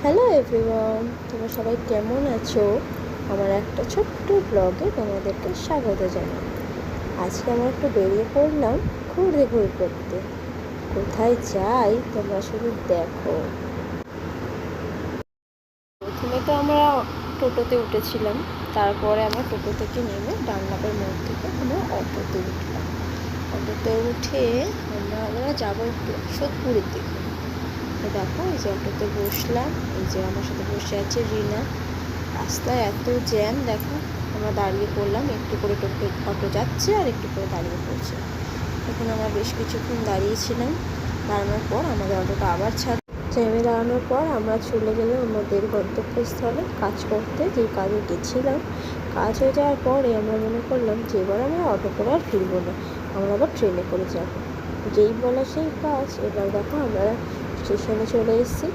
Hello everyone, তোমরা সবাই কেমন আছো? আমার একটা ছোট্ট ব্লগে তোমাদেরকে স্বাগত জানাই। আজকে আমরা একটু বেরিয়ে পড়লাম ঘুরতে করতে। কোথায় যাই তোমরা শুধু দেখো। প্রথমে তো আমরা টোটোতে উঠেছিলাম, তারপরে আমরা টোটো থেকে নেমে ডানলাপের মোড় থেকে আমরা অটোতে উঠলাম। অটোতে উঠে আমরা যাবো একটু সোদপুরের দিকে। তো দেখো, এই যে অটোতে বসলাম, এই যে আমার সাথে বসে আছে রিনা। রাস্তায় এত জ্যাম, দেখো আমরা দাঁড়িয়ে পড়লাম, একটু করে অটো যাচ্ছে আর একটু করে দাঁড়িয়ে পড়ছে। এখন আমরা বেশ কিছুক্ষণ দাঁড়িয়েছিলাম। দাঁড়ানোর পর আমাদের অটোটা আবার জ্যামে দাঁড়ানোর পর আমরা চলে গেলাম আমাদের গন্তব্যস্থলে কাজ করতে, যে কাজে গেছিলাম। কাজ হয়ে যাওয়ার পরে আমরা মনে করলাম যে এবার আমরা অটো করে আর ফিরবো না, আমরা আবার ট্রেনে করে যাব। যেই বলা সেই কাজ। এবার দেখো আমরা স্টেশনে চলে এসেছি।